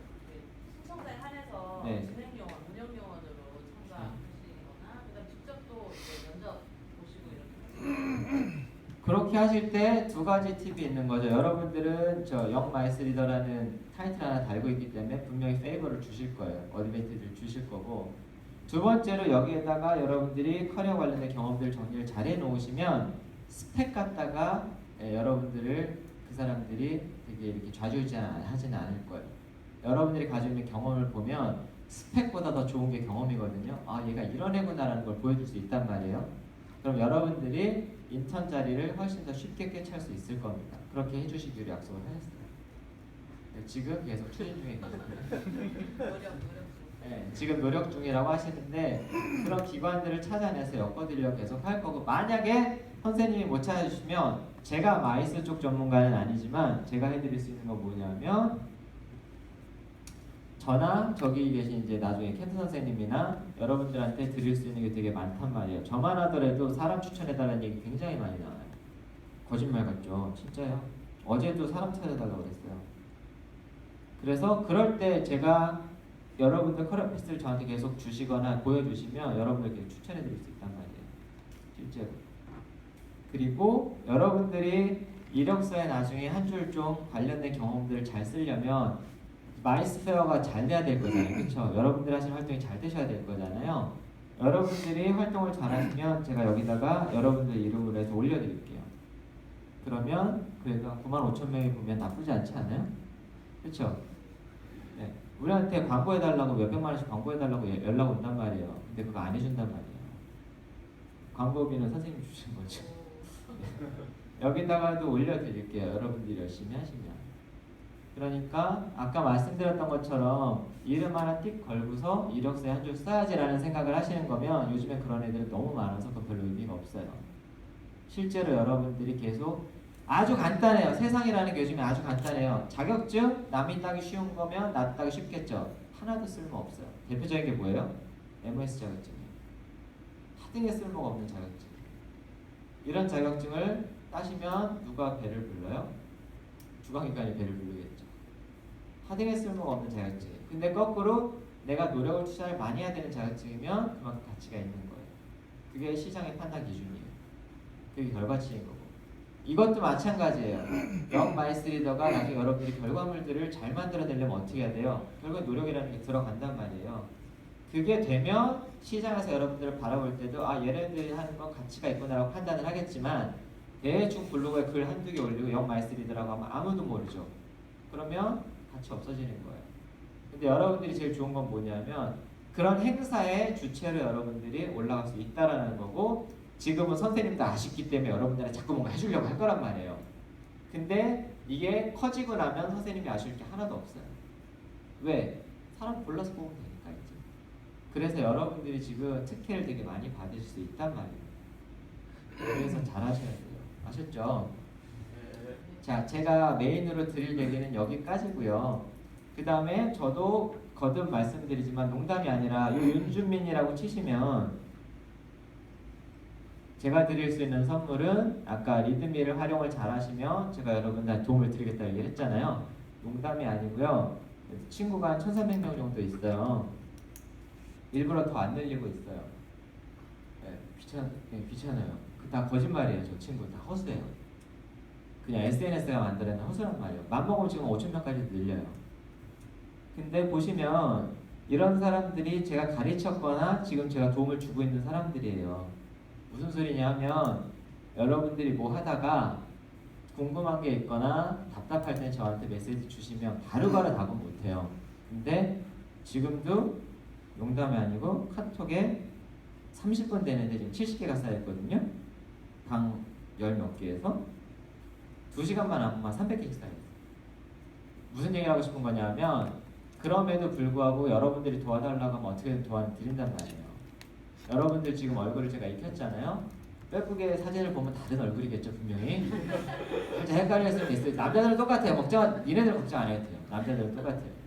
신청자에 한해서 네. 진행 요원, 운영 요원으로 참가하시거나 그다음 직접 또 이제 면접 보시고 이렇게 그렇게 하실 때 두 가지 팁이 있는 거죠. 여러분들은 저 영 마이스 리더라는 타이틀 하나 달고 있기 때문에 분명히 페이버를 주실 거예요. 어드밴티지를 주실 거고 두 번째로 여기에다가 여러분들이 커리어 관련된 경험들 정리를 잘 해놓으시면 스펙 갖다가 여러분들을 그 사람들이 되게 이렇게 좌지우지하지는 않을 거예요. 여러분들이 가지고 있는 경험을 보면 스펙보다 더 좋은 게 경험이거든요. 얘가 이런 애구나라는 걸 보여줄 수 있단 말이에요. 그럼 여러분들이 인턴 자리를 훨씬 더 쉽게 꿰찰 수 있을 겁니다. 그렇게 해주시기로 약속을 하셨어요. 지금 계속 추진 중에 계세요. 지금 노력 중이라고 하시는데 그런 기관들을 찾아내서 엮어드리려고 계속 할 거고 만약에 선생님이 못 찾아주시면 제가 마이스 쪽 전문가는 아니지만 제가 해드릴 수 있는 건 뭐냐면 저나 저기 계신 이제 나중에 켄트 선생님이나 여러분들한테 드릴 수 있는 게 되게 많단 말이에요. 저만 하더라도 사람 추천해달라는 얘기 굉장히 많이 나와요. 거짓말 같죠? 진짜요. 어제도 사람 찾아달라고 그랬어요. 그래서 그럴 때 제가 여러분들 커리어 패스를 저한테 계속 주시거나 보여주시면 여러분들께 추천해드릴 수 있단 말이에요. 실제로. 그리고 여러분들이 이력서에 나중에 한 줄 좀 관련된 경험들을 잘 쓰려면 마이스페어가 잘 돼야 될 거잖아요. 그렇죠? 여러분들 하시는 활동이 잘 되셔야 될 거잖아요. 여러분들이 활동을 잘 하시면 제가 여기다가 여러분들 이름으로 해서 올려드릴게요. 그러면 그래도 95,000명이 보면 나쁘지 않지 않아요? 그렇죠? 네. 우리한테 광고해달라고 몇백만 원씩 광고해달라고 연락 온단 말이에요. 근데 그거 안 해준단 말이에요. 광고비는 선생님 주신 거죠. 여기다가도 올려드릴게요. 여러분들이 열심히 하시면. 그러니까 아까 말씀드렸던 것처럼 이름 하나 띡 걸고서 이력서에 한 줄 써야지라는 생각을 하시는 거면 요즘에 그런 애들은 너무 많아서 그 별로 의미가 없어요. 실제로 여러분들이 계속 아주 간단해요. 세상이라는 게 요즘에 아주 간단해요. 자격증 남이 따기 쉬운 거면 나 따기 쉽겠죠. 하나도 쓸모 없어요. 대표적인 게 뭐예요? MS 자격증이에요. 하등에 쓸모가 없는 자격증. 이런 자격증을 따시면 누가 배를 불러요? 주광기관이 배를 부르겠죠. 하등에 쓸모가 없는 자격증. 근데 거꾸로 내가 노력을 투자를 많이 해야 되는 자격증이면 그만큼 가치가 있는 거예요. 그게 시장의 판단 기준이에요. 그게 결과치인 거고. 이것도 마찬가지예요. 영 마이스 리더가 나중에 여러분들이 결과물들을 잘 만들어내려면 어떻게 해야 돼요? 결국 노력이라는 게 들어간단 말이에요. 그게 되면 시장에서 여러분들을 바라볼 때도 아 얘네들이 하는 건 가치가 있구나라고 판단을 하겠지만 대충 블로그에 글 한두 개 올리고 영 마이스 리더라고 하면 아무도 모르죠. 그러면 가치 없어지는 거예요. 근데 여러분들이 제일 좋은 건 뭐냐면 그런 행사의 주체로 여러분들이 올라갈 수 있다라는 거고 지금은 선생님도 아쉽기 때문에 여러분들은 자꾸 뭔가 해주려고 할 거란 말이에요. 근데 이게 커지고 나면 선생님이 아쉬울 게 하나도 없어요. 왜? 사람 골라서 뽑으면 되니까 이제. 그래서 여러분들이 지금 특혜를 되게 많이 받으실 수 있단 말이에요. 그래서 잘하셔야 돼요. 아셨죠? 자, 제가 메인으로 드릴 얘기는 여기까지고요. 그 다음에 저도 거듭 말씀드리지만 농담이 아니라 이 윤준민이라고 치시면 제가 드릴 수 있는 선물은 아까 리드미를 활용을 잘 하시면 제가 여러분들 도움을 드리겠다고 얘기를 했잖아요. 농담이 아니고요. 친구가 한 1,300명 정도 있어요. 일부러 더 안 늘리고 있어요. 네, 귀찮아요. 다 거짓말이에요. 저 친구 다 허수예요. 그냥 SNS가 만들어낸 허수란 말이에요. 맘먹으면 지금 5,000명까지 늘려요. 근데 보시면 이런 사람들이 제가 가르쳤거나 지금 제가 도움을 주고 있는 사람들이에요. 무슨 소리냐면 여러분들이 뭐 하다가 궁금한 게 있거나 답답할 때 저한테 메시지 주시면 바로바로 답은 못해요. 근데 지금도 농담이 아니고 카톡에 30분 되는데 지금 70개가 쌓여있거든요. 방 10몇 개에서 2시간만 안 보면 300개씩 쌓여있어요. 무슨 얘기를 하고 싶은 거냐면 그럼에도 불구하고 여러분들이 도와달라고 하면 어떻게든 도와드린단 말이에요. 여러분들 지금 얼굴을 제가 익혔잖아요. 빼쁘게 사진을 보면 다른 얼굴이겠죠 분명히. 살짝 헷갈릴 수는 있어요. 남자들은 똑같아요. 니네들 걱정 안 해도 돼요. 남자들은 똑같아요.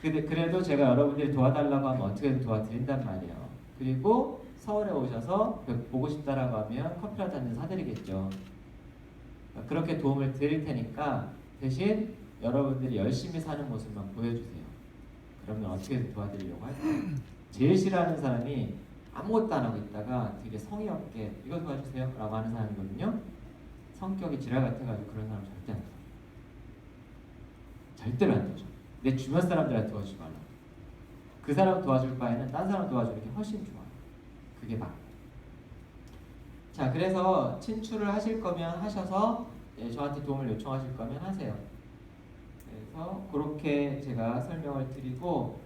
근데 그래도 제가 여러분들이 도와달라고 하면 어떻게든 도와드린단 말이에요. 그리고 서울에 오셔서 보고 싶다라고 하면 커피라도 한 잔 사드리겠죠. 그렇게 도움을 드릴 테니까 대신 여러분들이 열심히 사는 모습만 보여주세요. 그러면 어떻게든 도와드리려고 할 거예요. 제일 싫어하는 사람이 아무것도 안 하고 있다가 되게 성의 없게 이거 도와주세요 라고 하는 사람이거든요. 성격이 지랄 같아가지고 그런 사람 절대 안 도와요. 절대로 안 도와줘. 내 주변 사람들한테 도와주지 말라고. 그 사람 도와줄 바에는 딴 사람 도와주는 게 훨씬 좋아요. 그게 맞고. 자, 그래서 친출을 하실 거면 하셔서 저한테 도움을 요청하실 거면 하세요. 그래서 그렇게 제가 설명을 드리고,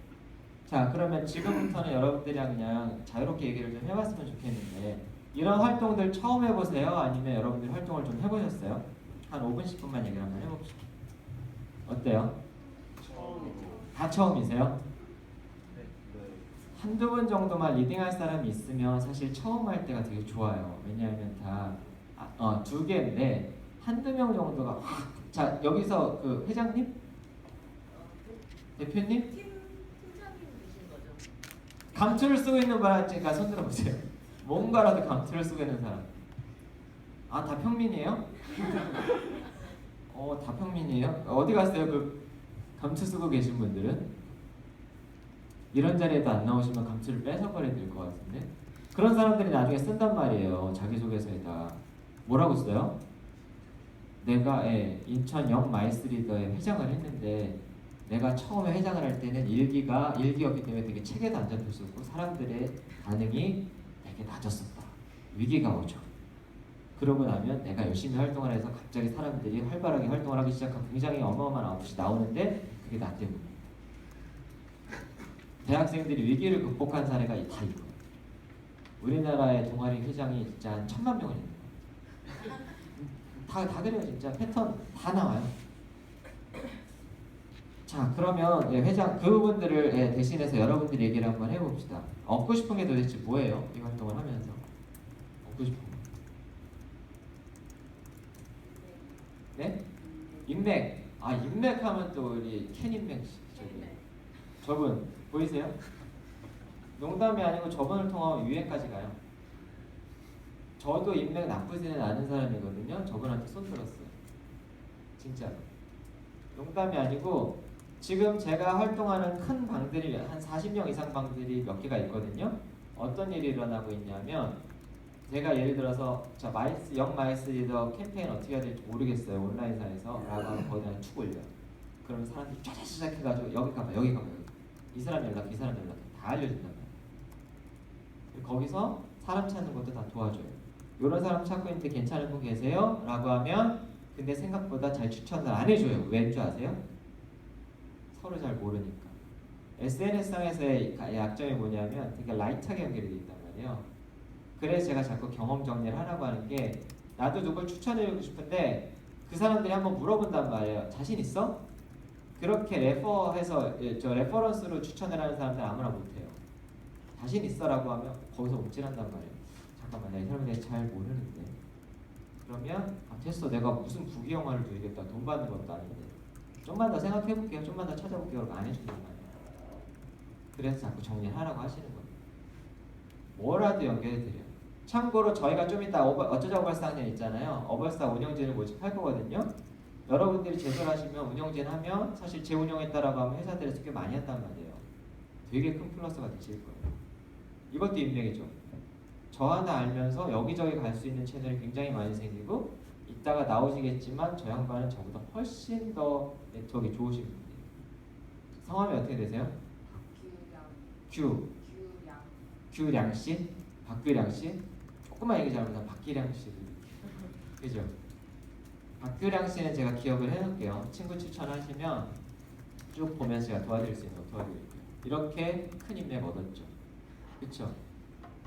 자, 그러면 지금부터는 여러분들이랑 그냥 자유롭게 얘기를 좀 해봤으면 좋겠는데, 이런 활동들 처음 해보세요? 아니면 여러분들 활동을 좀 해보셨어요? 한 5분, 10분만 얘기를 한번 해봅시다. 어때요? 다 처음이세요? 한두 번 정도만 리딩할 사람이 있으면 사실 처음 할 때가 되게 좋아요. 왜냐하면 다 두 개인데 한두 명 정도가 자, 여기서 그 회장님? 대표님? 감투를 쓰고 있는 분이니까 손 들어보세요. 뭔가라도 감투를 쓰고 있는 사람. 아, 다 평민이에요? 다 평민이에요? 어디 갔어요? 그 감투 쓰고 계신 분들은? 이런 자리에도 안 나오시면 감투를 뺏어버려야 될 것 같은데? 그런 사람들이 나중에 쓴단 말이에요. 자기소개서에다. 뭐라고 써요? 내가 인천 영마이스리더에 회장을 했는데 내가 처음에 회장을 할 때는 일기였기 때문에 되게 책에도 안 잡혔었고 사람들의 반응이 되게 낮았었다. 위기가 오죠. 그러고 나면 내가 열심히 활동을 해서 갑자기 사람들이 활발하게 활동을 하기 시작하고 굉장히 어마어마한 아웃풋이 나오는데 그게 나 때문이에요. 대학생들이 위기를 극복한 사례가 다 이거. 우리나라의 동아리 회장이 진짜 한 1,000만 명은 있는 거예요. 다 그래요. 진짜 패턴 다 나와요. 자, 그러면 회장 그분들을 대신해서 여러분들이 얘기를 한번 해봅시다. 얻고 싶은 게 도대체 뭐예요? 이 활동을 하면서 얻고 싶은 거. 네? 인맥. 아, 인맥하면 또 우리 캔인맥 저분 보이세요? 농담이 아니고 저분을 통하면 유해까지 가요. 저도 인맥 나쁘지는 않은 사람이거든요. 저분한테 손 들었어요. 진짜로. 농담이 아니고 지금 제가 활동하는 큰 방들이 한 40명 이상 방들이 몇 개가 있거든요. 어떤 일이 일어나고 있냐면 제가 예를 들어서 영마이스 리더 캠페인 어떻게 해야 될지 모르겠어요. 온라인상에서 라고 하면 거기다 축 올려요. 그러면 사람들이 쫙쫙 해가지고 여기 가봐 이 사람 연락 이 사람 연락 다 알려준단 말이에요. 거기서 사람 찾는 것도 다 도와줘요. 이런 사람 찾고 있는데 괜찮은 분 계세요? 라고 하면 근데 생각보다 잘 추천을 안 해줘요. 왠 줄 아세요? 서로 잘 모르니까. SNS상에서의 약점이 뭐냐면 되게 라이트하게 연결이 돼 있단 말이에요. 그래서 제가 자꾸 경험 정리를 하라고 하는 게 나도 누굴 추천해주고 싶은데 그 사람들이 한번 물어본단 말이에요. 자신 있어? 그렇게 레퍼해서 레퍼런스로 추천을 하는 사람들 아무나 못해요. 자신 있어라고 하면 거기서 움찔한단 말이에요. 잠깐만 내가 이 사람에 대해 잘 모르는데 그러면 됐어 내가 무슨 부귀영화를 누리겠다 돈 받는 것도 아닌데 좀만 더 생각해볼게요. 좀만 더 찾아볼게요. 그러고 안 해준단 말이에요. 그래서 자꾸 정리하라고 하시는 거예요. 뭐라도 연결해드려요. 참고로 저희가 좀 이따 어쩌자 오벌스 학년 있잖아요. 오벌스타 운영진을 모집할 거거든요. 여러분들이 제설하시면 운영진 하면 사실 재운영했다라고 하면 회사들에서 꽤 많이 한단 말이에요. 되게 큰 플러스가 되실 거예요. 이것도 인맥이죠. 저 하나 알면서 여기저기 갈 수 있는 채널이 굉장히 많이 생기고 이따가 나오시겠지만 저 양반은 저보다 훨씬 더 네트워크가 좋으신 분이에요. 성함이 어떻게 되세요? 규량 씨? 박규량 씨? 조금만 얘기 잘못하면 박기량 씨. 그죠? 박규량 씨는 제가 기억을 해놓을게요. 친구 추천하시면 쭉 보면서 제가 도와드릴 수 있는 거 도와드릴게요. 이렇게 큰 인맥 얻었죠. 그쵸?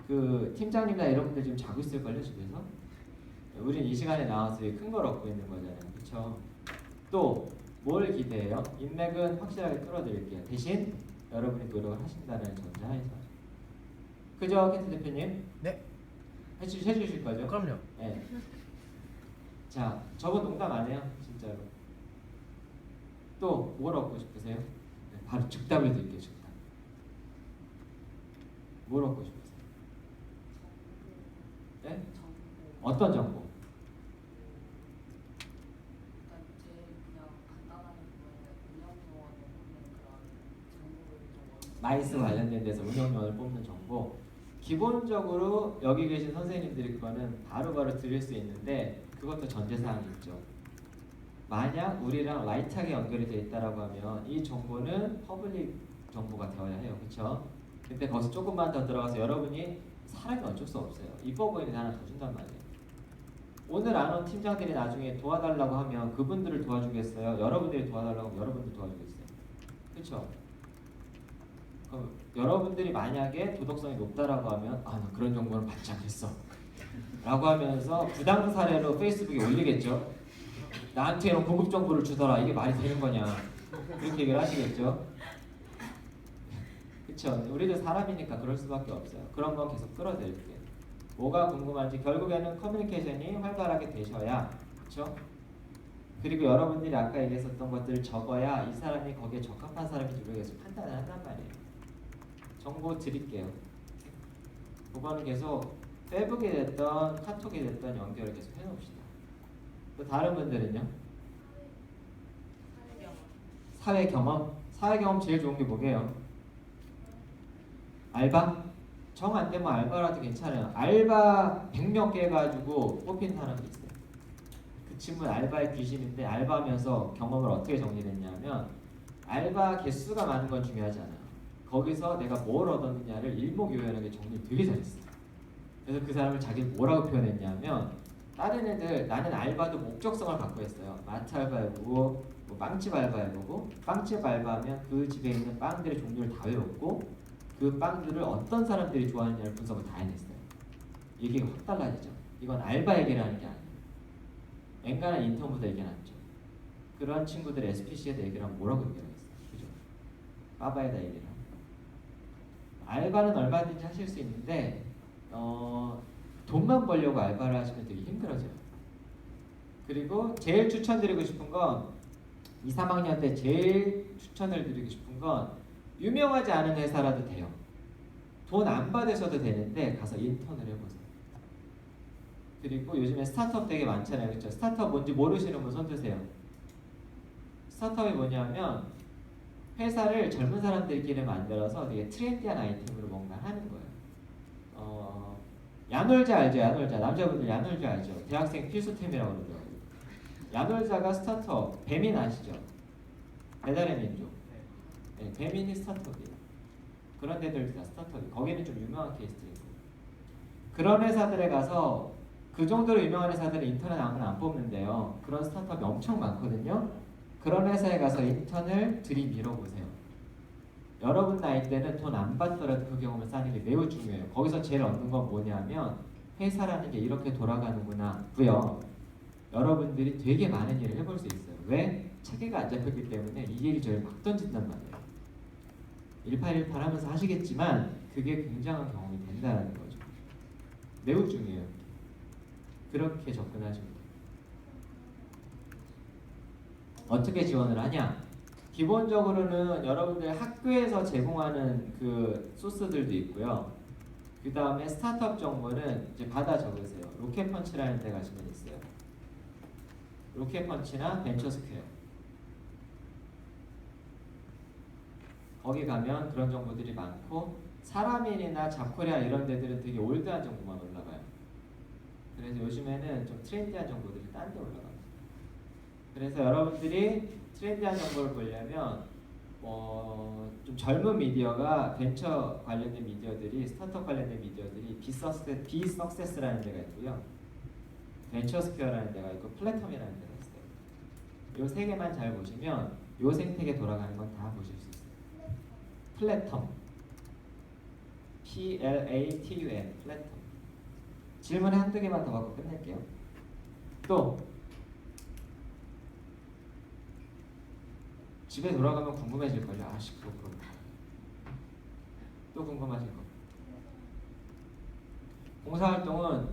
그 팀장님이나 이런 분들 지금 자고 있을걸요 집에서? 우린 이 시간에 나와서 큰 걸 얻고 있는 거잖아요. 그쵸? 또 뭘 기대해요? 인맥은 확실하게 뚫어드릴게요. 대신 여러분이 노력을 하신다는 전제하에서. 그죠, 켄트 대표님? 네. 해주실 거죠? 그럼요. 네. 자, 저거 농담 안 해요, 진짜로. 또 뭘 얻고 싶으세요? 네, 바로 즉답을 드릴게요, 즉답. 뭘 얻고 싶으세요? 네? 어떤 정보? 마이스 관련된 데서 운영요원을 뽑는 정보. 기본적으로 여기 계신 선생님들이 그거는 바로바로 드릴 수 있는데 그것도 전제사항이 있죠. 만약 우리랑 라이트하게 연결이 돼 있다라고 하면 이 정보는 퍼블릭 정보가 되어야 해요. 그렇죠? 근데 거기서 조금만 더 들어가서 여러분이 사람이 어쩔 수 없어요. 이뻐 보이는 하나 더 준단 말이에요. 오늘 안 온 팀장들이 나중에 도와달라고 하면 그분들을 도와주겠어요? 여러분들이 도와달라고 하면 여러분들 도와주겠어요? 그렇죠? 그럼 여러분들이 만약에 도덕성이 높다라고 하면 아, 나 그런 정보는 받지 않겠어 라고 하면서 부당 사례로 페이스북에 올리겠죠. 나한테 이런 고급 정보를 주더라. 이게 말이 되는 거냐. 그렇게 얘기를 하시겠죠. 그쵸? 우리도 사람이니까 그럴 수밖에 없어요. 그런 거 계속 끌어들일게요. 뭐가 궁금한지 결국에는 커뮤니케이션이 활발하게 되셔야, 그쵸? 그리고 여러분들이 아까 얘기했었던 것들을 적어야 이 사람이 거기에 적합한 사람인지 모르겠어 판단을 한단 말이에요. 정보 드릴게요. 그거는 계속 페북이 됐던 카톡이 됐던 연결을 계속 해놓읍시다. 또 다른 분들은요? 사회 경험. 사회 경험 제일 좋은 게 뭐게요? 알바? 정 안 되면 알바라도 괜찮아요. 알바 100명 깨가지고 뽑힌 사람이 있어요. 그 친구는 알바의 귀신인데 알바하면서 경험을 어떻게 정리했냐면 알바 개수가 많은 건 중요하지 않아요. 거기서 내가 뭘 얻었느냐를 일목요연하게 정리 되게 잘했어요. 그래서 그 사람을 자기 뭐라고 표현했냐면 다른 애들 나는 알바도 목적성을 갖고 했어요. 마트 알바 해보고 뭐 빵집 알바 해보고 빵집 알바하면 그 집에 있는 빵들의 종류를 다 외웠고 그 빵들을 어떤 사람들이 좋아하느냐를 분석을 다 해냈어요. 얘기가 확 달라지죠. 이건 알바 얘기를 하는 게 아니에요. 엔간한 인턴보다 얘기 낫죠. 그런 친구들 SPC에다 얘기를 하면 뭐라고 얘기하겠어요. 그죠? 빠바에다 얘기를 하면. 알바는 얼마든지 하실 수 있는데 돈만 벌려고 알바를 하시면 되게 힘들어져요. 그리고 제일 추천드리고 싶은 건 2, 3학년 때 제일 추천을 드리고 싶은 건 유명하지 않은 회사라도 돼요. 돈 안 받으셔도 되는데 가서 인턴을 해보세요. 그리고 요즘에 스타트업 되게 많잖아요. 그렇죠? 스타트업 뭔지 모르시는 분 손 드세요. 스타트업이 뭐냐면 회사를 젊은 사람들끼리 만들어서 되게 트렌디한 아이템으로 뭔가 하는 거예요. 야놀자 알죠? 야놀자. 남자분들 야놀자 알죠? 대학생 필수템이라고 그러더라고요. 야놀자가 스타트업. 배민 아시죠? 배달의 민족. 네, 배민이 스타트업이에요. 그런 데들 다 스타트업이. 거기는 좀 유명한 케이스들이고. 그런 회사들에 가서 그 정도로 유명한 회사들은 인턴을 아무나 안 뽑는데요. 그런 스타트업이 엄청 많거든요. 그런 회사에 가서 인턴을 들이밀어 보세요. 여러분 나이 때는 돈 안 받더라도 그 경험을 쌓는 게 매우 중요해요. 거기서 제일 얻는 건 뭐냐면 회사라는 게 이렇게 돌아가는구나 고요. 여러분들이 되게 많은 일을 해볼 수 있어요. 왜? 체계가 안 잡혔기 때문에 이 얘기 저를 막 던진단 말이에요. 1818 하면서 하시겠지만 그게 굉장한 경험이 된다는 거죠. 매우 중요해요. 그렇게 접근하시면 돼요. 어떻게 지원을 하냐? 기본적으로는 여러분들 학교에서 제공하는 그 소스들도 있고요. 그 다음에 스타트업 정보는 이제 받아 적으세요. 로켓펀치라는 데 가시면 있어요. 로켓펀치나 벤처스퀘어. 거기 가면 그런 정보들이 많고 사람인이나 잡코리아 이런 데들은 되게 올드한 정보만 올라가요. 그래서 요즘에는 좀 트렌디한 정보들이 딴 데 올라갑니다. 그래서 여러분들이 트렌디한 정보를 보려면 좀 젊은 미디어가 벤처 관련된 미디어들이 스타트업 관련된 미디어들이 비석세스라는 데가 있고요. 벤처스퀘어라는 데가 있고 플랫텀이라는 데가 있어요. 이 세 개만 잘 보시면 이 생태계 돌아가는 건 다 보실 수 있어요. 플랫텀 PLATUM 플랫텀. 질문에 한두 개만 더 받고 끝낼게요. 또 집에 돌아가면 궁금해질걸요. 아씨 그렇구나. 또 궁금하실 거. 봉사활동은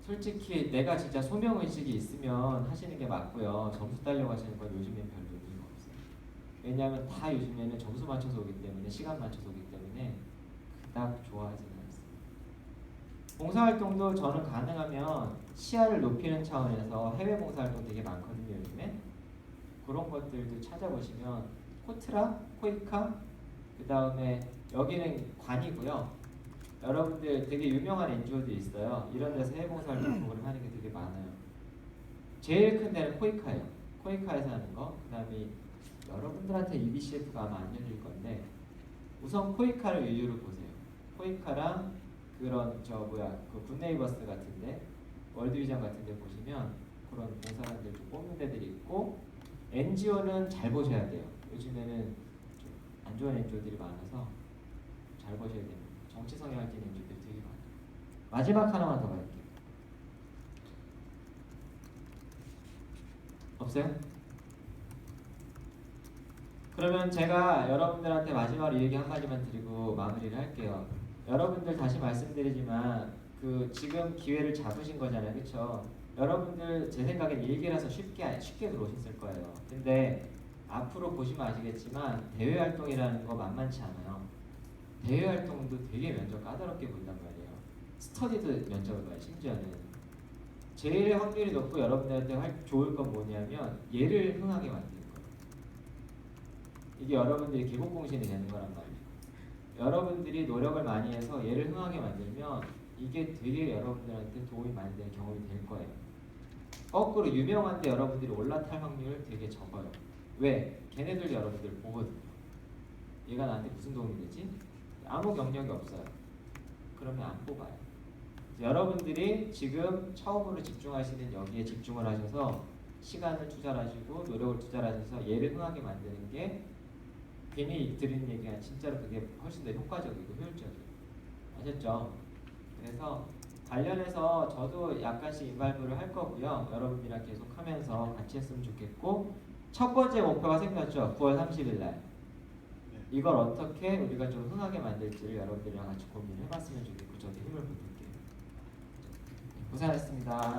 솔직히 내가 진짜 소명의식이 있으면 하시는 게 맞고요. 점수 따려고 하시는 건 요즘엔 별로 의미가 없어요. 왜냐하면 다 요즘에는 점수 맞춰서 오기 때문에 시간 맞춰서 오기 때문에 그닥 좋아하지는 않습니다. 봉사활동도 저는 가능하면 시야를 높이는 차원에서 해외 봉사활동 되게 많거든요. 요즘에. 그런 것들도 찾아보시면 코트라, 코이카, 그 다음에 여기는 관이고요. 여러분들 되게 유명한 NGO도 있어요. 이런 데서 해외봉사활동 프로그램 하는 게 되게 많아요. 제일 큰 데는 코이카예요. 코이카에서 하는 거. 그 다음에 여러분들한테 EBCF가 아마 안 열릴 건데 우선 코이카를 유유로 보세요. 코이카랑 그런 그 굿네이버스 같은데 월드비전 같은데 보시면 그런 봉사관들 좀 뽑는 데들이 있고 NGO는 잘 보셔야 돼요. 요즘에는 좀 안 좋은 NGO들이 많아서 잘 보셔야 됩니다. 정치 성향을 띠는 NGO들이 되게 많아요. 마지막 하나만 더 갈게요. 없어요? 그러면 제가 여러분들한테 마지막으로 얘기 한마디만 드리고 마무리를 할게요. 여러분들 다시 말씀드리지만 지금 기회를 잡으신 거잖아요. 그렇죠? 여러분들 제 생각엔 일기라서 쉽게 들어오셨을 거예요. 근데 앞으로 보시면 아시겠지만 대외 활동이라는 거 만만치 않아요. 대외 활동도 되게 면접 까다롭게 본단 말이에요. 스터디도 면접을 봐요. 심지어는 제일 확률이 높고 여러분들한테 좋을 건 뭐냐면 얘를 흥하게 만드는 거예요. 이게 여러분들이 개국공신이 되는 거란 말이에요. 여러분들이 노력을 많이 해서 얘를 흥하게 만들면 이게 되게 여러분들한테 도움이 많이 되는 경험이 될 거예요. 거꾸로 유명한데 여러분들이 올라탈 확률 되게 적어요. 왜? 걔네들도 여러분들 보거든요. 얘가 나한테 무슨 도움이 되지? 아무 경력이 없어요. 그러면 안 뽑아요. 여러분들이 지금 처음으로 집중하시는 여기에 집중을 하셔서 시간을 투자하시고 노력을 투자하셔서 얘를 흥하게 만드는 게 괜히 드리는 얘기가 진짜로 그게 훨씬 더 효과적이고 효율적이에요. 아셨죠? 그래서 관련해서 저도 약간씩 인발부를 할 거고요. 여러분들이랑 계속 하면서 같이 했으면 좋겠고, 첫 번째 목표가 생겼죠. 9월 30일 날. 이걸 어떻게 우리가 좀 흥하게 만들지를 여러분들이랑 같이 고민을 해봤으면 좋겠고, 저도 힘을 보탤게요. 고생하셨습니다.